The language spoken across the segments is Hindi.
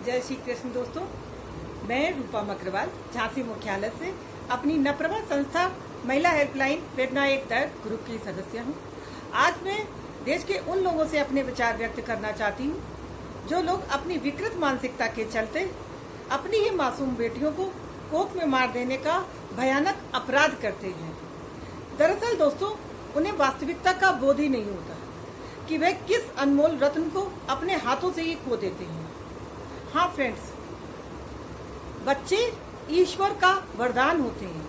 जय श्री कृष्ण दोस्तों, मैं रूपा अग्रवाल झांसी मुख्यालय से अपनी नप्रभा संस्था महिला हेल्पलाइन प्रेरणा एक तक ग्रुप की सदस्य हूं। आज मैं देश के उन लोगों से अपने विचार व्यक्त करना चाहती हूं जो लोग अपनी विकृत मानसिकता के चलते अपनी ही मासूम बेटियों को कोख में मार देने का भयानक अपराध करते हैं। दरअसल दोस्तों, उन्हें वास्तविकता का बोध ही नहीं होता कि वह किस अनमोल रत्न को अपने हाथों से ही खो देते हैं। हाँ फ्रेंड्स, बच्चे ईश्वर का वरदान होते हैं,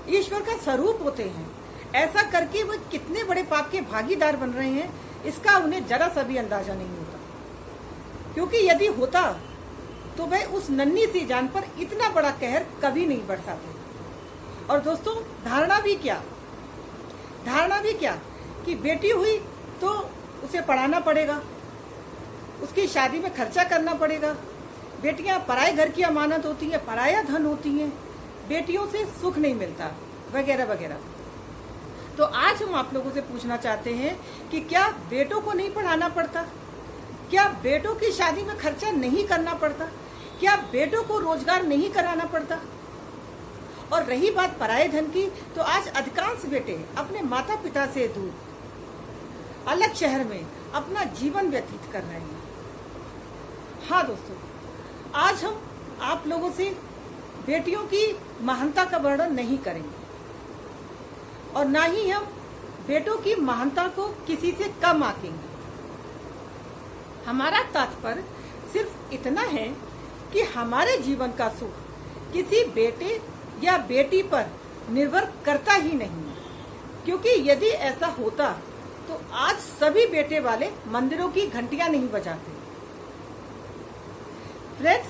ईश्वर का स्वरूप होते हैं। ऐसा करके वह कितने बड़े पाप के भागीदार बन रहे हैं, इसका उन्हें जरा सा भी अंदाजा नहीं होता। क्योंकि यदि होता तो वह उस नन्ही सी जान पर इतना बड़ा कहर कभी नहीं बरसाते। और दोस्तों, धारणा भी क्या कि बेटी हुई तो उसे पढ़ाना पड़ेगा, उसकी शादी में खर्चा करना पड़ेगा, बेटियां पराए घर की अमानत होती है, पराया धन होती हैं, बेटियों से सुख नहीं मिलता, वगैरह वगैरह। तो आज हम आप लोगों से पूछना चाहते हैं कि क्या बेटों को नहीं पढ़ाना पड़ता? क्या बेटों की शादी में खर्चा नहीं करना पड़ता? क्या बेटों को रोजगार नहीं कराना पड़ता? और रही बात पराये धन की, तो आज अधिकांश बेटे अपने माता पिता से दूर अलग शहर में अपना जीवन व्यतीत कर रहे हैं। हाँ दोस्तों, आज हम आप लोगों से बेटियों की महानता का वर्णन नहीं करेंगे और ना ही हम बेटों की महानता को किसी से कम आंकेंगे। हमारा तात्पर्य सिर्फ इतना है कि हमारे जीवन का सुख किसी बेटे या बेटी पर निर्भर करता ही नहीं है। क्योंकि यदि ऐसा होता तो आज सभी बेटे वाले मंदिरों की घंटियां नहीं बजाते। फ्रेंड्स,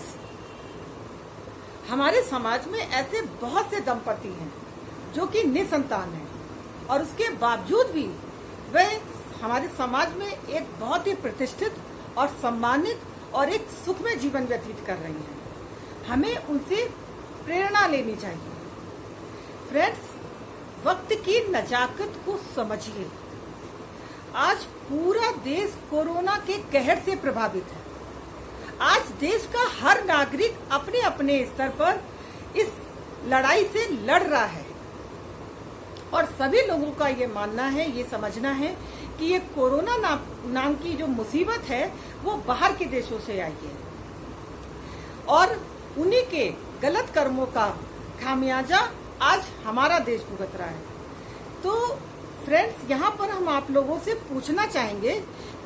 हमारे समाज में ऐसे बहुत से दंपति हैं जो कि निसंतान हैं और उसके बावजूद भी वह हमारे समाज में एक बहुत ही प्रतिष्ठित और सम्मानित और एक सुखमय जीवन व्यतीत कर रही हैं। हमें उनसे प्रेरणा लेनी चाहिए। फ्रेंड्स, वक्त की नजाकत को समझिए। आज पूरा देश कोरोना के कहर से प्रभावित है। आज देश का हर नागरिक अपने अपने स्तर पर इस लड़ाई से लड़ रहा है और सभी लोगों का ये मानना है, ये समझना है कि ये कोरोना नाम की जो मुसीबत है वो बाहर के देशों से आई है और उन्हीं के गलत कर्मों का खामियाजा आज हमारा देश भुगत रहा है। तो फ्रेंड्स, यहाँ पर हम आप लोगों से पूछना चाहेंगे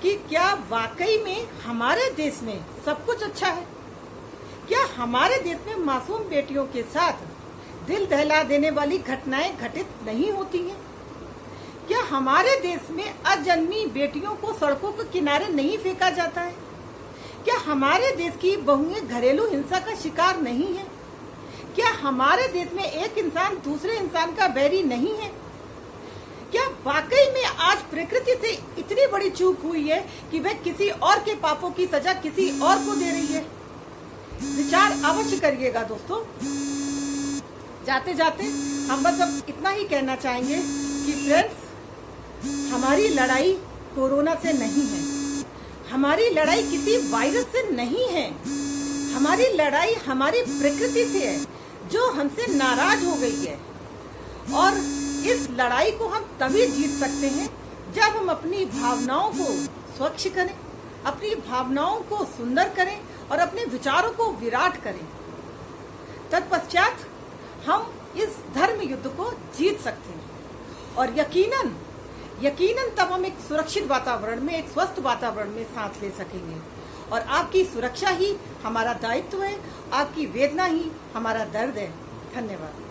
कि क्या वाकई में हमारे देश में सब कुछ अच्छा है? क्या हमारे देश में मासूम बेटियों के साथ दिल दहला देने वाली घटनाएं घटित नहीं होती हैं? क्या हमारे देश में अजन्मी बेटियों को सड़कों के किनारे नहीं फेंका जाता है? क्या हमारे देश की बहुएं घरेलू हिंसा का शिकार नहीं है? क्या हमारे देश में एक इंसान दूसरे इंसान का बैरी नहीं है? क्या वाकई में आज प्रकृति से इतनी बड़ी चूक हुई है कि वह किसी और के पापों की सजा किसी और को दे रही है? विचार अवश्य करिएगा दोस्तों। जाते जाते हम बस अब इतना ही कहना चाहेंगे कि फ्रेंड्स, हमारी लड़ाई कोरोना से नहीं है, हमारी लड़ाई किसी वायरस से नहीं है, हमारी लड़ाई हमारी प्रकृति से है जो हमसे नाराज हो गई है। और इस लड़ाई को हम तभी जीत सकते हैं जब हम अपनी भावनाओं को स्वच्छ करें, अपनी भावनाओं को सुंदर करें और अपने विचारों को विराट करें। तत्पश्चात हम इस धर्म युद्ध को जीत सकते हैं और यकीनन तब हम एक सुरक्षित वातावरण में, एक स्वस्थ वातावरण में सांस ले सकेंगे। और आपकी सुरक्षा ही हमारा दायित्व है, आपकी वेदना ही हमारा दर्द है। धन्यवाद।